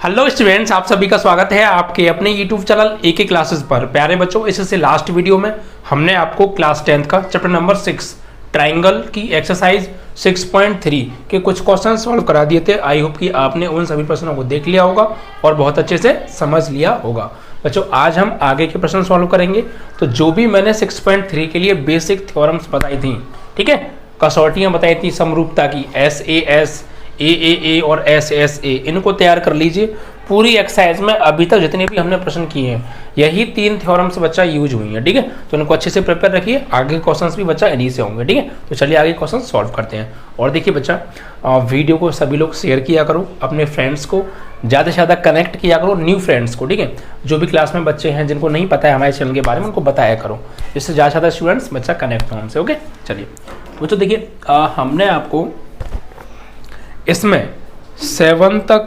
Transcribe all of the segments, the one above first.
Hello students, आप सभी का स्वागत है आपके अपने यूट्यूब चैनल एके क्लासेस पर। प्यारे बच्चों, इससे लास्ट वीडियो में हमने आपको क्लास 10th का चैप्टर नंबर 6 ट्राइंगल की एक्सरसाइज 6.3 के कुछ क्वेश्चन सॉल्व करा दिए थे। आई होप कि आपने उन सभी प्रश्नों को देख लिया होगा और बहुत अच्छे से समझ लिया होगा। बच्चों, आज हम आगे के प्रश्न सॉल्व करेंगे। तो जो भी मैंने 6.3 के लिए बेसिक थ्योरम्स बताई थी, ठीक है, कसौटियाँ बताई थी समरूपता की, SAS, AAA और SSA, इनको तैयार कर लीजिए। पूरी एक्सरसाइज में अभी तक जितने भी हमने प्रश्न किए हैं, यही 3 थ्योरम्स बच्चा यूज हुई है, ठीक है। तो इनको अच्छे से प्रिपेयर रखिए, आगे क्वेश्चंस भी बच्चा इन्हीं से होंगे, ठीक है। तो चलिए आगे क्वेश्चन सॉल्व करते हैं। और देखिए बच्चा, वीडियो को सभी लोग शेयर किया करो, अपने फ्रेंड्स को ज़्यादा से ज़्यादा कनेक्ट किया करो, न्यू फ्रेंड्स को, ठीक है। जो भी क्लास में बच्चे हैं जिनको नहीं पता है हमारे चैनल के बारे में, उनको बताया करो, जिससे ज़्यादा से ज़्यादा स्टूडेंट्स बच्चा कनेक्ट हो हमसे। ओके, चलिए बच्चों देखिए, हमने आपको इसमें 7 तक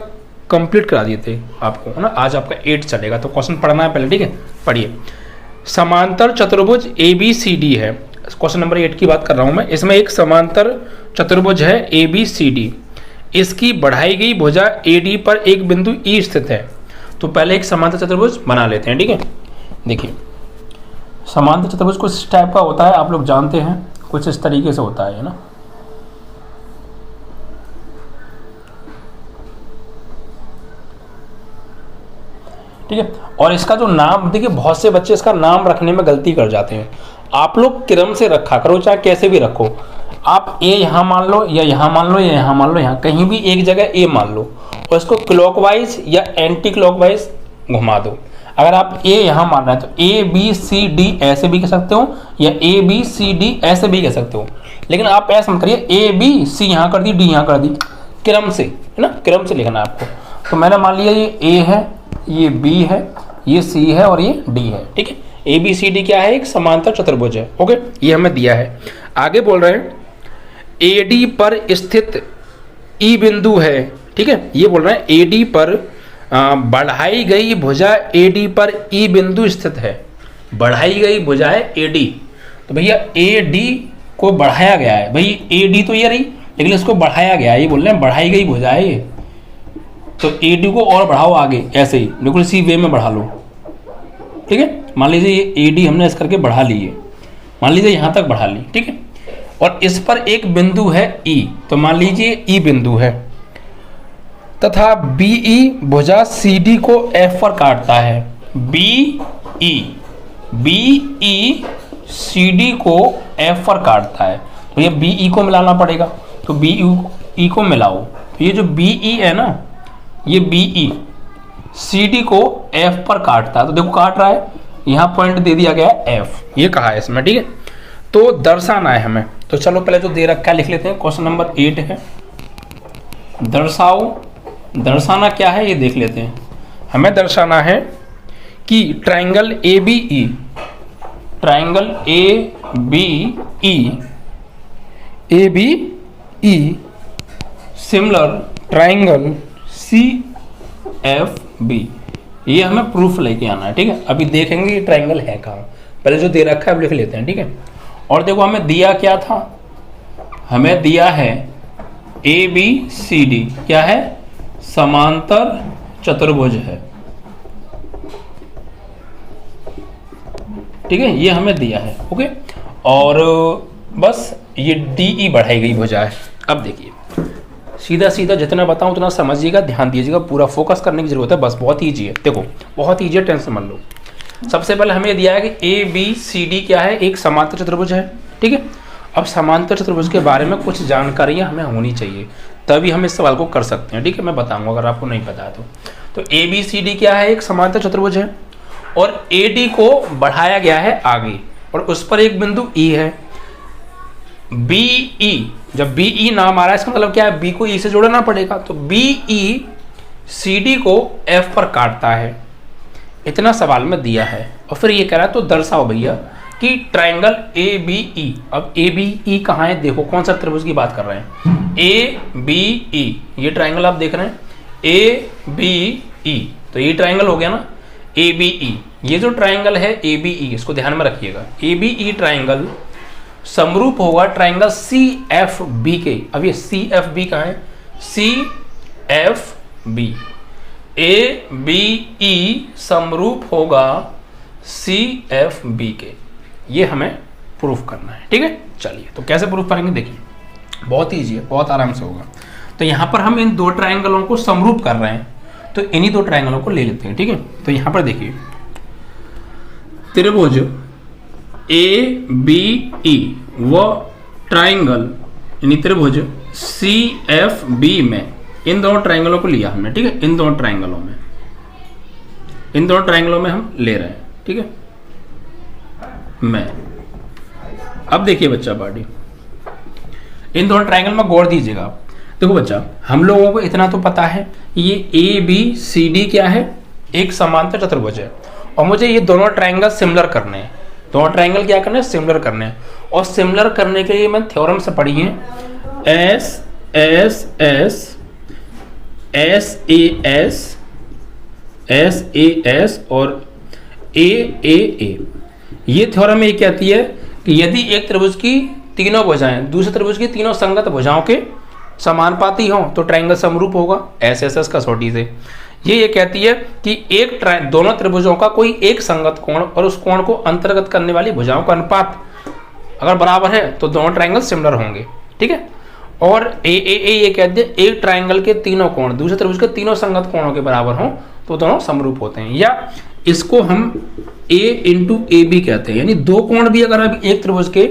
कंप्लीट करा दिए थे आपको, है ना। आज आपका 8 चलेगा, तो क्वेश्चन पढ़ना है पहले, ठीक है। पढ़िए, समांतर चतुर्भुज ABCD है। क्वेश्चन नंबर 8 की बात कर रहा हूं मैं। इसमें एक समांतर चतुर्भुज है ABCD, इसकी बढ़ाई गई भुजा AD पर एक बिंदु E स्थित है। तो पहले एक समांतर चतुर्भुज बना लेते हैं, ठीक है। देखिए, समांतर चतुर्भुज कुछ इस टाइप का होता है, आप लोग जानते हैं, कुछ इस तरीके से होता है ना। ठीक है, और इसका जो नाम, देखिए बहुत से बच्चे इसका नाम रखने में गलती कर जाते हैं। आप लोग क्रम से रखा करो, चाहे कैसे भी रखो। आप ए यहाँ मान लो, या यहाँ मान लो, या यहाँ मान लो, यहाँ कहीं भी एक जगह ए मान लो और इसको क्लॉकवाइज या एंटी क्लॉकवाइज घुमा दो। अगर आप ए यहाँ मान रहे हैं तो ABCD ऐसे भी कह सकते हो, या ABCD ऐसे भी कह सकते हो। लेकिन आप ऐसा मत करिए ABC यहाँ कर दी, D यहाँ कर दी, क्रम से, है ना, क्रम से लिखना है आपको। तो मैंने मान लिया ये A है, ये B है, ये C है और ये D है, ठीक है। ABCD क्या है? एक समांतर चतुर्भुज है। ओके, ये हमें दिया है। आगे बोल रहे हैं AD पर स्थित E बिंदु है, ठीक है। ये बोल रहे हैं AD पर बढ़ाई गई भुजा AD पर E बिंदु स्थित है। बढ़ाई गई भुजा है AD, तो भैया AD को बढ़ाया गया है। भाई AD तो ये रही, लेकिन इसको बढ़ाया गया है। ये बोल रहे हैं बढ़ाई गई भुजा है ये, तो AD को और बढ़ाओ आगे, ऐसे ही बिल्कुल इसी वे में बढ़ा लो, ठीक है। मान लीजिए ये AD हमने इस करके बढ़ा ली है, मान लीजिए यहाँ तक बढ़ा ली, ठीक है। और इस पर एक बिंदु है E, तो मान लीजिए E बिंदु है, तथा BE भुजा CD को F पर काटता है। BE CD को F पर काटता है, तो ये BE को मिलाना पड़ेगा। तो BE को मिलाओ, तो ये जो BE है ना, ये BE CD को F पर काटता है। तो देखो काट रहा है, यहाँ पॉइंट दे दिया गया है F, ये कहा है इसमें, ठीक है। तो दर्शाना है हमें, तो चलो पहले जो दे रखा है लिख लेते हैं। क्वेश्चन नंबर 8 है, दर्शाओ। दर्शाना क्या है ये देख लेते हैं। हमें दर्शाना है कि triangle ABE, triangle ABE similar triangle CFB, ये हमें प्रूफ लेके आना है, ठीक है। अभी देखेंगे ये ट्राइंगल है कहाँ, पहले जो दे रखा है अब लिख लेते हैं, ठीक है। और देखो हमें दिया क्या था, हमें दिया है ABCD, क्या है? समांतर चतुर्भुज है, ठीक है, ये हमें दिया है। ओके, और बस ये DE बढ़ाई गई भुजा है। अब देखिए, सीधा सीधा जितना बताऊं उतना समझिएगा, ध्यान दीजिएगा, पूरा फोकस करने की जरूरत है। बस बहुत ईजी है, देखो बहुत ईजी है, टेंशन मत लो। सबसे पहले हमें दिया है कि ABCD क्या है? एक समांतर चतुर्भुज है, ठीक है। अब समांतर चतुर्भुज के बारे में कुछ जानकारियां हमें होनी चाहिए, तभी हम इस सवाल को कर सकते हैं, ठीक है। मैं बताऊंगा अगर आपको नहीं पता है तो ABCD क्या है? एक समांतर चतुर्भुज है और AD को बढ़ाया गया है आगे, और उस पर एक बिंदु E है। BE, जब BE नाम आ रहा है इसका मतलब क्या है? B को E से जोड़ना पड़ेगा, तो BE CD को F पर काटता है। इतना सवाल में दिया है, और फिर ये कह रहा है तो दर्शाओ भैया कि ट्राइंगल ABE। अब ABE कहाँ है? देखो कौन सा त्रिभुज की बात कर रहे हैं, ABE, ये ट्राइंगल आप देख रहे हैं ABE, तो ये ट्राइंगल हो गया ना ABE। ये जो ट्राइंगल है ABE, इसको ध्यान में रखिएगा, ABE ट्राइंगल समरूप होगा ट्राइंगल CFB के। अब ये CFB कहाँ है? CFB ए बी ई समरूप होगा सी एफ बी के, ये हमें प्रूफ करना है। ठीक है, चलिए तो कैसे प्रूफ करेंगे, देखिए बहुत ईजी है, बहुत आराम से होगा। तो यहाँ पर हम इन दो ट्रायंगलों को समरूप कर रहे हैं, तो इन्हीं दो ट्रायंगलों को ले लेते हैं। ठीक है, तो यहाँ पर देखिए त्रिभुज ए बी ई व ट्रायंगल यानी त्रिभुज सी एफ बी में, इन दोनों ट्रायंगलों को लिया हमने। ठीक है, इन दोनों ट्रायंगलों में हम ले रहे हैं। ठीक है, मैं अब देखिए बच्चा पार्टी, इन दोनों ट्रायंगल में गौर दीजिएगा आप। देखो बच्चा, हम लोगों को इतना तो पता है ये ए बी सी डी क्या है, एक समांतर चतुर्भुज है, और मुझे ये दोनों ट्रायंगल सिमिलर करने हैं। दोनों ट्रायंगल क्या करने हैं, सिमिलर करने हैं। और सिमिलर करने के लिए मैंने थ्योरम से पढ़ी है, S S S S A S S A S और ए ए ए। ये थ्योरम ये कहती है कि यदि एक त्रिभुज की तीनों भुजाएं दूसरे त्रिभुज की तीनों संगत भुजाओं के समानुपाती हों तो ट्रायंगल समरूप होगा एस एस एस कसौटी से। ये कहती है कि दोनों त्रिभुजों का कोई एक संगत कोण और उस कोण को अंतर्गत करने वाली भुजाओं का अनुपात अगर बराबर है तो दोनों ट्रायंगल सिमिलर होंगे। ठीक है, और ए ए ए ये कहते हैं एक ट्रायंगल के तीनों कोण दूसरे त्रिभुज के तीनों संगत कोणों के बराबर हों तो दोनों समरूप होते हैं। या इसको हम ए इंटू ए बी कहते हैं, यानी दो कोण भी अगर आप एक त्रिभुज के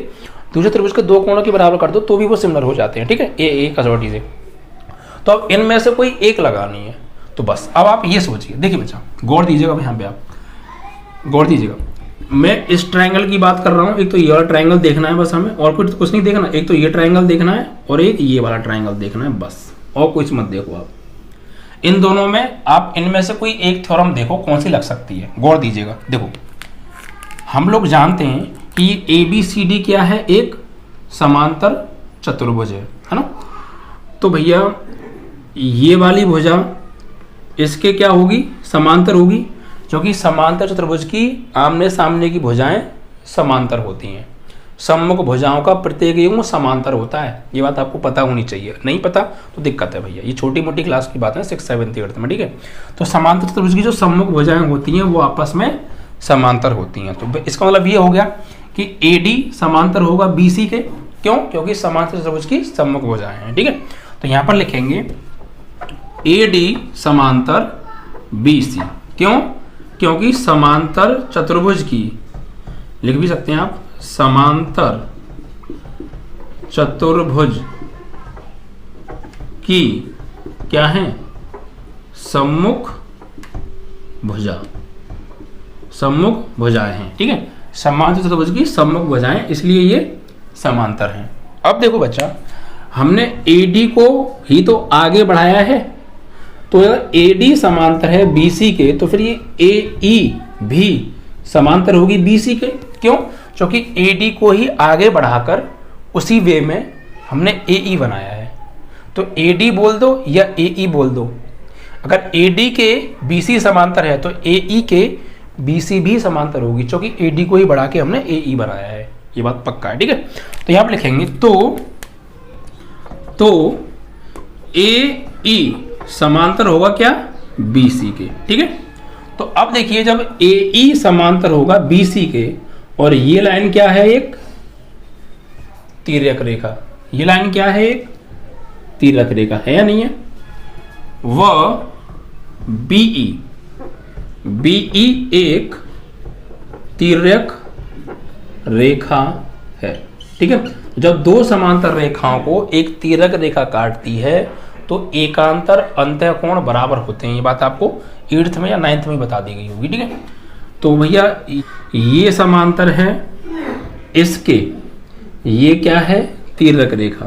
दूसरे त्रिभुज के दो कोणों के बराबर कर दो तो भी वो सिमिलर हो जाते हैं। ठीक है, ए कसौटी से। तो अब इनमें से कोई एक लगानी है, तो बस अब आप ये सोचिए। देखिए बच्चा गौर दीजिएगा, यहाँ पे आप गौर दीजिएगा, मैं इस ट्रायंगल की बात कर रहा हूँ। एक तो ये वाला ट्रायंगल देखना है बस हमें, और कुछ नहीं देखना। एक तो ये ट्रायंगल देखना है और एक ये वाला ट्रायंगल देखना है बस, और कुछ मत देखो आप। इन दोनों में आप इनमें से कोई एक थ्योरम देखो कौन सी लग सकती है, गौर दीजिएगा। देखो हम लोग जानते हैं कि ए बी सी डी क्या है, एक समांतर चतुर्भुज है ना। तो भैया ये वाली भुजा इसके क्या होगी, समांतर होगी, क्योंकि समांतर चतुर्भुज की आमने सामने की भुजाएं समांतर होती हैं। सम्मुख भुजाओं का प्रत्येक युग्म समांतर होता है, ये बात आपको पता होनी चाहिए। नहीं पता तो दिक्कत है भैया, ये छोटी मोटी क्लास की बात है, 6th 7th 8th में। ठीक है, तो समांतर चतुर्भुज की जो सम्मुख भुजाएं होती हैं वो आपस में समांतर होती हैं। तो इसका मतलब ये हो गया कि ए डी समांतर होगा बी सी के, क्यों, क्योंकि समांतर चतुर्भुज की सम्मुख भुजाएं हैं। ठीक है, तो यहाँ पर लिखेंगे ए डी समांतर बी सी, क्यों, क्योंकि समांतर चतुर्भुज की, लिख भी सकते हैं आप, समांतर चतुर्भुज की क्या है, सम्मुख भुजा, सम्मुख भुजाएं हैं। ठीक है, समांतर चतुर्भुज की सम्मुख भुजाएं, इसलिए ये समांतर हैं। अब देखो बच्चा, हमने AD को ही तो आगे बढ़ाया है, तो अगर AD समांतर है BC के तो फिर ये AE भी समांतर होगी BC के, क्यों, क्योंकि AD को ही आगे बढ़ाकर उसी वे में हमने AE बनाया है। तो AD बोल दो या AE बोल दो, अगर AD के BC समांतर है तो AE के BC भी समांतर होगी, क्योंकि AD को ही बढ़ा के हमने AE बनाया है, ये बात पक्का है। ठीक है, तो यहां पर लिखेंगे तो AE समांतर होगा क्या, BC के। ठीक है, तो अब देखिए जब AE समांतर होगा BC के, और ये लाइन क्या है, एक तिर्यक रेखा, ये लाइन क्या है, एक तिर्यक रेखा है या नहीं है, वह BE एक तिर्यक रेखा है। ठीक है, जब दो समांतर रेखाओं को एक तिर्यक रेखा काटती है तो एकांतर अंतःकोण बराबर होते हैं, ये बात आपको 8th में या 9th में बता दी गई होगी। ठीक है, तो भैया ये समांतर है इसके, ये क्या है, तिर्यक रेखा,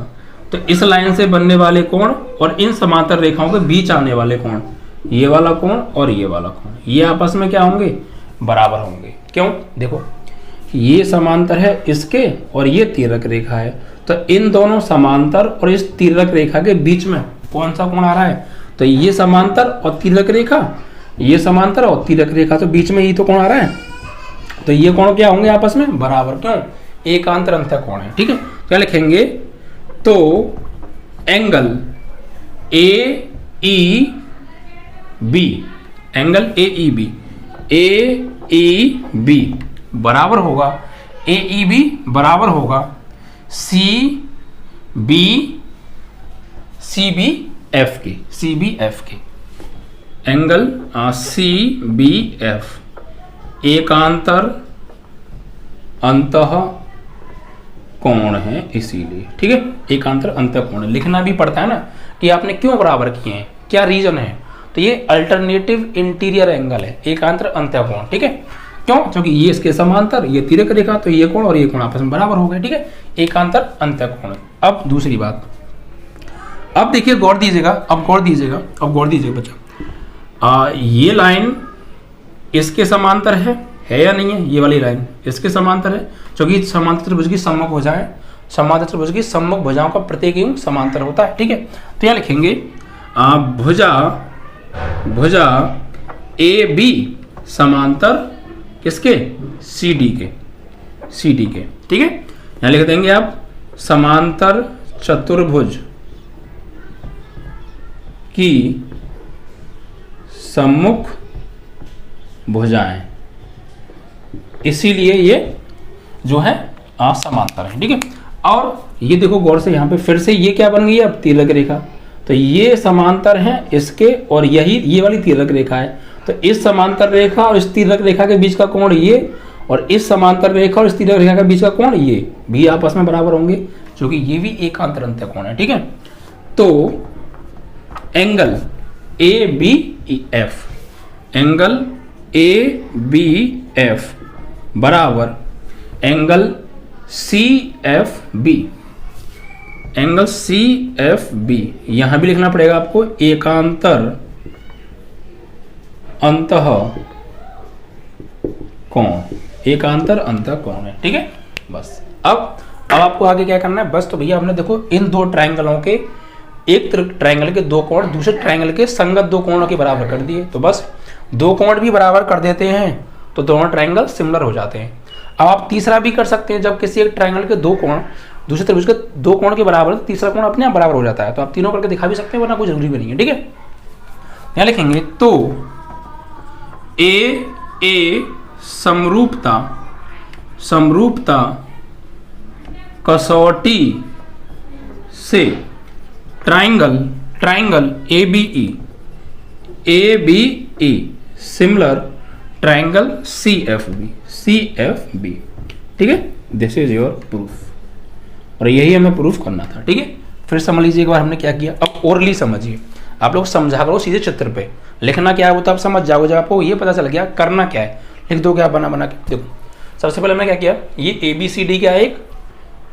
तो इस लाइन से बनने वाले कोण और इन समांतर रेखाओं के बीच आने वाले कोण, ये वाला कोण और ये वाला कोण, ये आपस में क्या होंगे, बराबर होंगे। क्यों, देखो ये समांतर है इसके और ये तिर्यक रेखा है, तो इन दोनों समांतर और इस तिर्यक रेखा के बीच में कौन सा कोण आ रहा है, तो ये समांतर और तिर्यक रेखा, ये समांतर और तिर्यक रेखा, तो बीच में ही तो कोण आ रहा है, तो ये कोण क्या होंगे आपस में बराबर, क्यों, एकांतर अंतःकोण है। ठीक है, क्या लिखेंगे, तो angle AE B, angle A E B, A E B बराबर होगा, ए ई बी बराबर होगा सी बी एफ के, सी बी एफ के। एंगल सी बी एफ एकांतर अंतः कोण है, इसीलिए ठीक है, एकांतर अंतः कोण है। लिखना भी पड़ता है ना कि आपने क्यों बराबर किए हैं, क्या रीजन है। तो ये अल्टरनेटिव इंटीरियर एंगल है, एकांतर अंतः कोण, ठीक है। क्यों? क्योंकि ये इसके समांतर, ये तिर्यक रेखा, तो ये कोण और ये कोण आपस में बराबर हो गए, ठीक है, एकांतर अंतः कोण। अब दूसरी बात, अब देखिए गौर दीजिएगा, अब गौर दीजिएगा बच्चा, ये लाइन इसके समांतर है या नहीं है? ये वाली लाइन इसके समांतर है, क्योंकि समांतर त्रिभुज की सम्मुख भुजाएं, समांतर त्रिभुज की सम्मुख भुजाओं का प्रत्येक अंग समांतर होता है, ठीक है। तो यहाँ लिखेंगे भुजा ए बी समांतर किसके? सी डी के, ठीक है। यहाँ लिख देंगे आप समांतर चतुर्भुज की सम्मुख भुजाएं, इसीलिए ये जो है समांतर है, ठीक है। और ये देखो गौर से, यहाँ पे फिर से ये क्या बन गई है अब? तिर्यक रेखा। तो ये समांतर है इसके, और यही ये वाली तिर्यक रेखा है। तो इस समांतर रेखा और इस तिर्यक रेखा के बीच का कोण ये, और इस समांतर रेखा और इस तिर्यक रेखा के बीच का कोण ये भी आपस में बराबर होंगे, क्योंकि ये भी एकांतर अंतः कोण है, ठीक है। तो angle A B F, angle A B F बराबर angle C F B, angle C F B. यहां भी लिखना पड़ेगा आपको एकांतर अंतः कोण, एकांतर अंतः कोण है, ठीक है। बस अब आपको आगे क्या करना है? बस तो भैया हमने देखो इन दो ट्रायंगलों के, एक ट्रायंगल के दो कोण दूसरे ट्रायंगल के संगत दो कोणों के बराबर कर दिए। तो बस दो कोण भी बराबर कर देते हैं तो दोनों ट्रायंगल सिमिलर हो जाते हैं। अब आप तीसरा भी कर सकते हैं, जब किसी एक ट्रायंगल के दो कोण दूसरे त्रिभुज के दो कोण के बराबर, तो तीसरा कोण अपने आप बराबर हो जाता है। तो आप तीनों करके दिखा भी सकते हैं, वरना कोई जरूरी भी नहीं है, ठीक है। यहां लिखेंगे तो ए समरूपता कसौटी से triangle A B E similar triangle C F B, ठीक है। दिस इज योर प्रूफ, और यही हमें प्रूफ करना था, ठीक है। फिर समझ लीजिए एक बार हमने क्या किया। अब ओरली समझिए, आप लोग समझा करो सीधे चित्र पे, लिखना क्या है वो तो आप समझ जाओगे। जब आपको ये पता चल गया करना क्या है, लिख दो क्या बना के। देखो सबसे पहले हमने क्या किया, ये ए बी सी डी क्या है? एक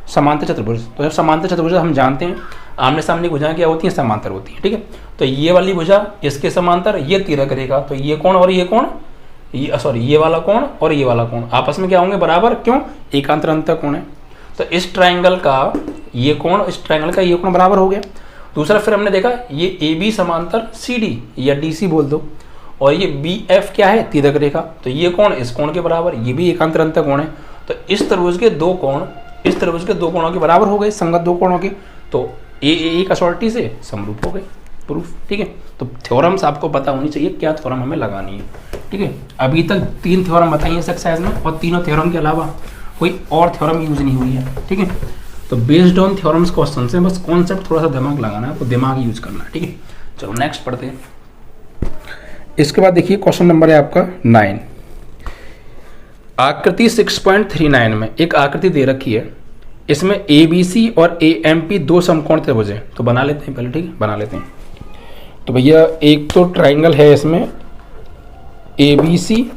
समांतर चतुर्भुज। तो जब समांतर चतुर्भुज हम जानते हैं आमने सामने भुजाएं क्या होती हैं? समांतर होती हैं, ठीक है। तो ये वाली भुजा इसके समांतर, ये तिर्यक रेखा, तो ये कोण और ये कोण, ये वाला कोण और ये वाला कोण आपस में क्या होंगे? बराबर। क्यों? एकांतर अंतः कोण है। तो इस ट्रायंगल का ये कोण, इस ट्रायंगल का ये कोण बराबर हो गया। दूसरा फिर हमने देखा ये ए बी समांतर सी डी या डी सी बोल दो, और ये बी एफ क्या है? तिर्यक रेखा। तो ये कोण इस कोण के बराबर, ये भी एकांतर अंतः कोण है। तो इस त्रिभुज के दो कोण इस त्रिभुज के दो कोणों के बराबर हो गए, संगत दो कोणों के। तो ए कसौटी से समरूप हो गए, प्रूफ, ठीक है। तो थ्योरम्स आपको पता होनी चाहिए, क्या थ्योरम हमें लगानी है, ठीक है। अभी तक 3 थ्योरम बताइए इस एक्सरसाइज में, और तीनों थ्योरम के अलावा कोई और थ्योरम यूज नहीं हुई है, ठीक है। तो बेस्ड ऑन थ्योरम्स क्वेश्चन से बस कॉन्सेप्ट थोड़ा सा दिमाग लगाना है, आपको दिमाग यूज करना है, ठीक है। चलो नेक्स्ट पढ़ते हैं। इसके बाद देखिए क्वेश्चन नंबर है आपका 9। आकृति 6.39 में एक आकृति दे रखी है, इसमें ए बी सी और ए एम पी दो समकोण त्रिभुज हैं। तो बना लेते हैं पहले, ठीक है, बना लेते हैं। तो भैया एक तो ट्रायंगल है इसमें ए बी सी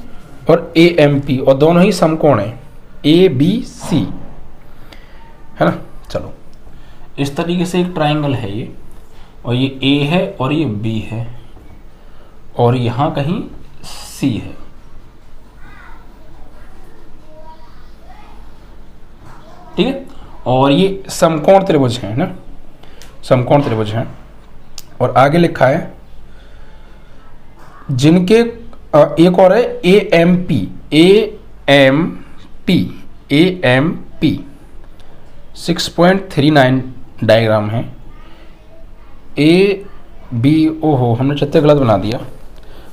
और ए एम पी, और दोनों ही समकोण हैं ए बी सी, है ना। चलो इस तरीके से एक ट्रायंगल है ये, और ये ए है और ये बी है, और यहाँ कहीं सी है, ठीक है। और ये समकोण त्रिभुज है ना, समकोण त्रिभुज हैं। और आगे लिखा है जिनके एक और है ए एम पी 6.39 डायग्राम है। ए बी, ओहो हमने चित्र गलत बना दिया,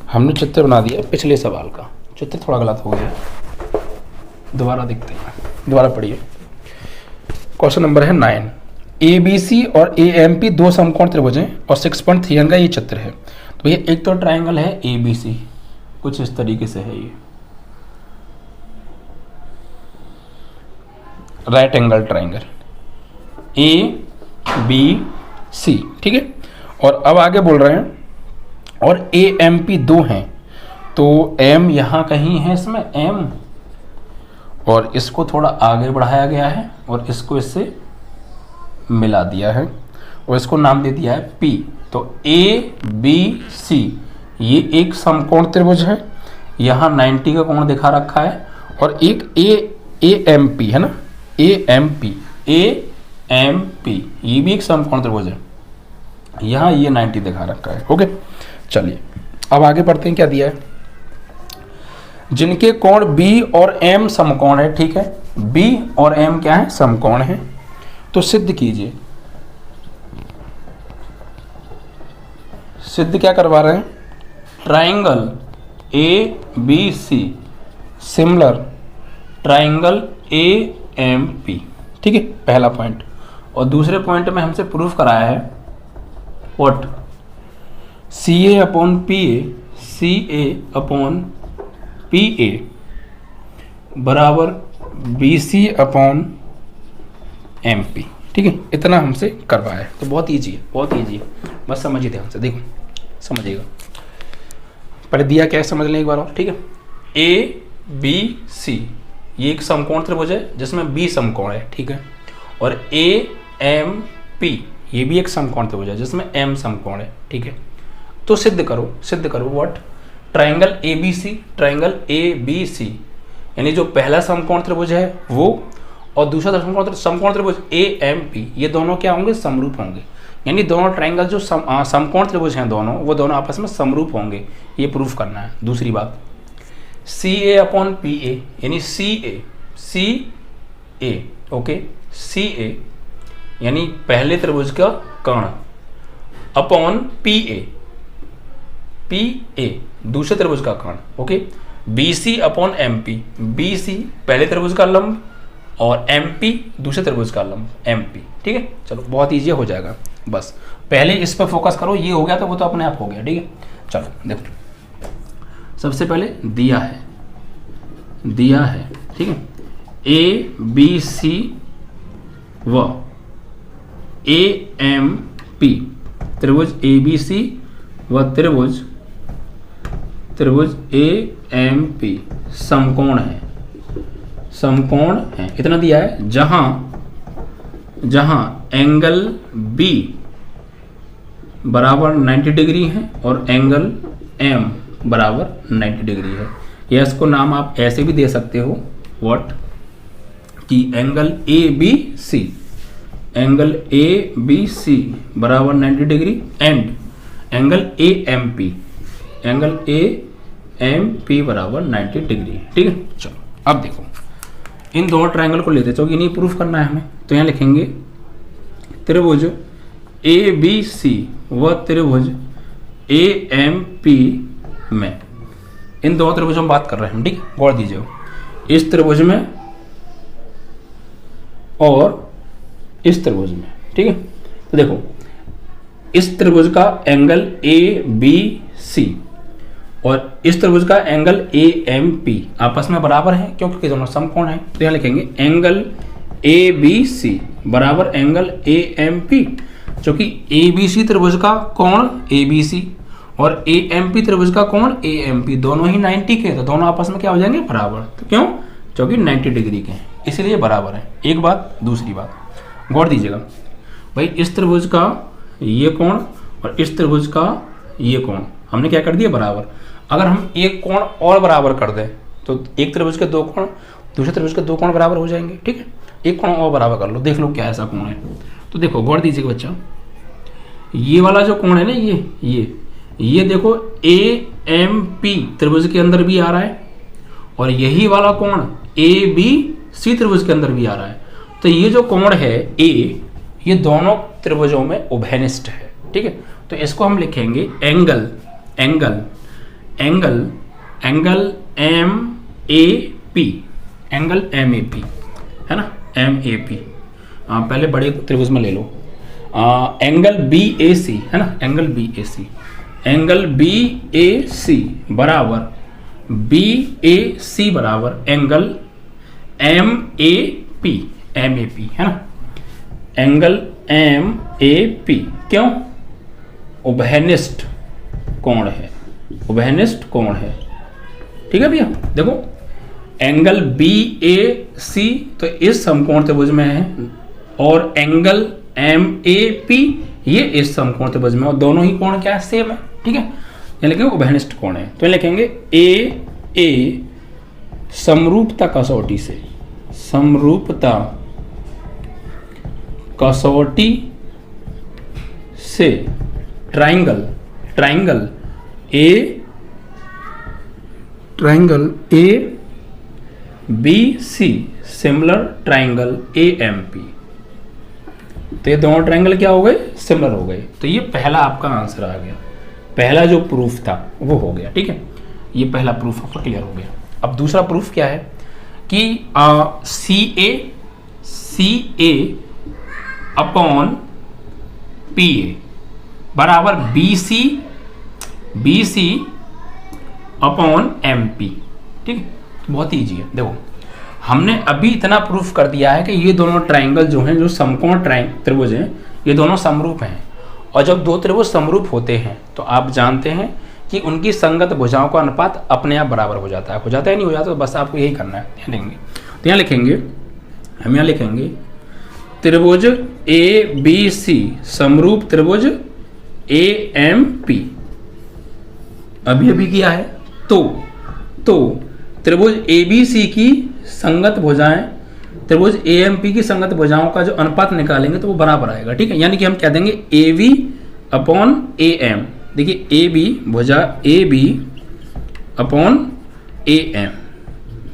हमने चित्र बना दिया पिछले सवाल का, चित्र थोड़ा गलत हो गया, दोबारा देखते हैं, दोबारा पढ़िए। क्वेश्चन नंबर है 9। ABC और AMP दो समकोण त्रिभुज हैं और 6.3 का ये चित्र है। तो ये एक तो ट्रायंगल है ABC, कुछ इस तरीके से है, ये राइट एंगल ट्रायंगल ABC, ठीक है। और अब आगे बोल रहे हैं और AMP दो हैं, तो M यहाँ कहीं है इसमें M, और इसको थोड़ा आगे बढ़ाया गया है और इसको इससे मिला दिया है और इसको नाम दे दिया है P। तो ABC ये एक समकोण त्रिभुज है, यहाँ 90 का कोण दिखा रखा है, और एक AMP है ना, AMP ये भी एक समकोण त्रिभुज है, यहाँ ये 90 दिखा रखा है। ओके, चलिए अब आगे बढ़ते हैं। क्या दिया है? जिनके कोण B और M समकोण है, ठीक है, B और M क्या है? समकोण है। तो सिद्ध कीजिए। सिद्ध क्या करवा रहे हैं? Triangle ABC similar triangle AMP, ठीक है, पहला पॉइंट। और दूसरे पॉइंट में हमसे प्रूफ कराया है व्हाट? CA अपॉन PA बराबर BC अपॉन MP, ठीक है, इतना हमसे करवाया है। तो बहुत ईजी है, बहुत ईजी है, बस समझिए ध्यान से, देखो समझिएगा। पहले दिया क्या है समझ लें एक बार और, ठीक है। ABC ये एक समकोण त्रिभुज है जिसमें B समकोण है, ठीक है, और AMP ये भी एक समकोण त्रिभुज है जिसमें M समकोण है, ठीक है। तो सिद्ध करो व्हाट? ट्राइंगल ABC यानी जो पहला समकोण त्रिभुज है वो और दूसरा समकोण त्रिभुज AMP, ये दोनों क्या होंगे? समरूप होंगे। यानी दोनों ट्राइंगल जो समकोण त्रिभुज हैं दोनों, वो दोनों आपस में समरूप होंगे, ये प्रूफ करना है। दूसरी बात, CA अपॉन PA यानी CA ओके, CA यानी पहले त्रिभुज का कर्ण अपॉन PA दूसरे त्रिभुज का कर्ण, okay. BC upon MP, BC पहले त्रिभुज का लंब और MP दूसरे त्रिभुज का लंब MP, ठीक है। चलो बहुत ईजी हो जाएगा, बस पहले इस पर फोकस करो, ये हो गया तो वो तो अपने आप हो गया, ठीक है। चलो देखो, सबसे पहले दिया है, ठीक है, ABC व AMP त्रिभुज ABC व त्रिभुज AMP समकोण है, इतना दिया है। जहां एंगल B बराबर 90 डिग्री है और एंगल M बराबर 90 डिग्री है, या इसको नाम आप ऐसे भी दे सकते हो व्हाट? कि एंगल ABC बराबर 90 डिग्री एंड एंगल AMP बराबर 90 डिग्री, ठीक है। चलो अब देखो, इन दोनों ट्रायंगल को लेते, क्योंकि नहीं प्रूफ करना है हमें, तो यहाँ लिखेंगे त्रिभुज ABC व त्रिभुज AMP में, इन दोनों त्रिभुजों में बात कर रहे हैं हम, ठीक है, गौर दीजिए। इस त्रिभुज में और इस त्रिभुज में, ठीक है। तो देखो, इस त्रिभुज का एंगल ABC और इस त्रिभुज का एंगल AMP आपस में बराबर है क्योंकि दोनों समकोण है। तो यहाँ लिखेंगे एंगल ABC बराबर एंगल AMP, क्योंकि ABC त्रिभुज का कोण ABC और AMP त्रिभुज का कोण AMP दोनों ही 90 के, तो दोनों आपस में क्या हो जाएंगे? बराबर। तो क्यों? क्योंकि 90 डिग्री के हैं, इसलिए बराबर है। एक बात। दूसरी बात गौर दीजिएगा भाई, इस त्रिभुज का ये कोण और इस त्रिभुज का ये कोण हमने क्या कर दिया? बराबर। अगर हम एक कोण और बराबर कर दें तो एक त्रिभुज के दो कोण दूसरे त्रिभुज के दो कोण बराबर हो जाएंगे, ठीक है। एक कोण और बराबर कर लो, देख लो क्या ऐसा कोण है। तो देखो गौर दीजिएगा बच्चा, ये वाला जो कोण है ना, ये देखो AMP त्रिभुज के अंदर भी आ रहा है और यही वाला कोण ABC त्रिभुज के अंदर भी आ रहा है। तो ये जो कोण है A, ये दोनों त्रिभुजों में उभयनिष्ठ है, ठीक है। तो इसको हम लिखेंगे angle angle M A P, angle M A P है ना, एम ए पी, पहले बड़े त्रिभुज में ले लो, एंगल बी ए सी है ना, angle B A C, angle B A C बराबर बी ए सी बराबर angle M A P, M A P है ना, एंगल एम ए पी, क्यों? उभयनिष्ठ कोण है, उभयनिष्ठ कोण है, ठीक है भैया। देखो एंगल बी ए सी तो इस समकोण त्रिभुज में है, और एंगल एम ए पी ये इस समकोण त्रिभुज में, और दोनों ही कोण क्या है, सेम है, ठीक है। ये लिखेंगे उभयनिष्ठ कोण है, तो लिखेंगे ए समरूपता कसौटी से, समरूपता कसौटी से triangle A B C similar triangle A M P. तो ये दोनों ट्राइंगल क्या हो गए, सिमिलर हो गए। तो ये पहला आपका आंसर आ गया, पहला जो प्रूफ था वो हो गया, ठीक है। ये पहला प्रूफ आपका क्लियर हो गया। अब दूसरा प्रूफ क्या है कि सी ए अपॉन पी ए बराबर B C upon M P, ठीक है। बहुत ईजी है। देखो हमने अभी इतना प्रूफ कर दिया है कि ये दोनों ट्राइंगल जो हैं, जो समकोण त्रिभुज हैं, ये दोनों समरूप हैं। और जब दो त्रिभुज समरूप होते हैं तो आप जानते हैं कि उनकी संगत भुजाओं का अनुपात अपने आप बराबर हो जाता है। हो जाता है नहीं हो जाता, तो बस आपको यही करना है। ध्यान देंगे तो यहाँ लिखेंगे, हम यहाँ लिखेंगे त्रिभुज ए बी सी समरूप त्रिभुज ए एम पी। अभी अभी किया है तो त्रिभुज ए बी सी की संगत भुजाएं त्रिभुज ए एम पी की संगत भुजाओं का जो अनुपात निकालेंगे तो वो बराबर आएगा, ठीक है। यानी कि हम कह देंगे A B upon A M. देखिए ए बी भुजा A B upon A M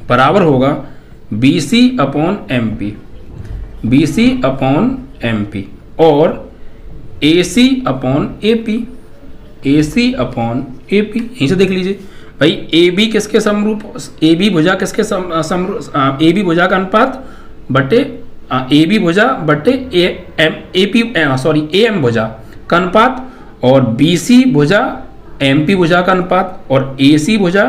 बराबर होगा B C upon M P, B C upon M P, और A C upon A P, A C upon A P. यहीं से देख लीजिए भाई, ए बी किसके समरूप, ए बी भुजा किसके समरूप, ए बी भुजा का अनुपात बटे ए बी भुजा बटे ए एम भुजा का अनुपात, और बी सी भुजा एम पी भुजा का अनुपात, और ए सी भुजा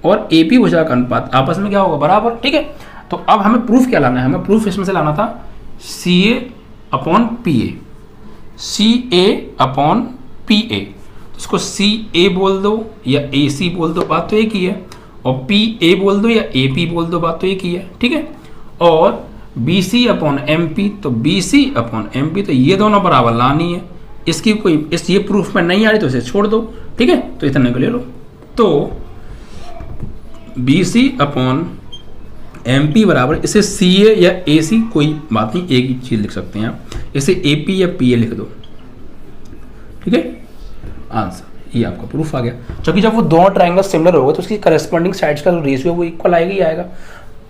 और ए पी भुजा का अनुपात आपस में क्या होगा, बराबर, ठीक है। तो अब हमें प्रूफ क्या लाना है, हमें प्रूफ इसमें से लाना था C A upon P A, C A upon P A. इसको सी ए बोल दो या ए सी बोल दो, बात तो एक ही है, और पी ए बोल दो या ए पी बोल दो, बात तो एक ही है, ठीक है। और B C upon M P, तो B C upon M P, तो ये दोनों बराबर लानी है। इसकी कोई ये प्रूफ में नहीं आ रही तो इसे छोड़ दो, ठीक है। तो इतने को ले लो, तो B C upon M P बराबर, इसे सी ए या ए सी कोई बात नहीं, एक ही चीज लिख सकते हैं आप, इसे ए पी या पी ए लिख दो, ठीक है। आंसर ये आपका प्रूफ आ गया। क्योंकि जब वो दोनों ट्रायंगल सिमिलर होगा तो उसकी करस्पॉन्डिंग साइड्स का जो रेशियो वो इक्वल आएगा ही आएगा,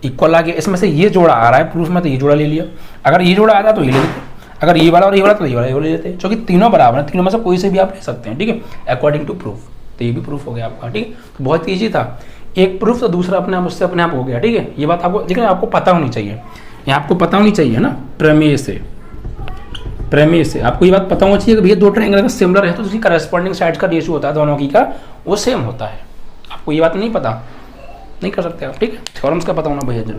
इक्वल आ गया। इसमें से ये जोड़ा आ रहा है प्रूफ में, तो ये जोड़ा ले लिया। अगर ये जोड़ा आता तो ये ले लेते, अगर ये वाला और ये वाला तो ये वाला ले लेते, क्योंकि तीनों बराबर है, तीनों में से कोई से भी आप ले सकते हैं, ठीक है, अकॉर्डिंग टू प्रूफ। तो ये भी प्रूफ हो गया आपका, ठीक है। तो बहुत ईजी था, एक प्रूफ तो दूसरा अपने आप उससे अपने आप हो गया, ठीक है। ये बात आपको, लेकिन आपको पता होनी चाहिए, ये आपको पता होनी चाहिए ना, प्रमेय से आपको ये बात पता होनी चाहिए कि भैया दो ट्रायंगल अगर सिमिलर है तो उसकी करस्पॉन्डिंग साइड्स का रेशियो होता है दोनों की का, वो सेम होता है। आपको ये बात नहीं पता, नहीं कर सकते आप, ठीक है। थ्योरम्स का पता होना भैया जरूर।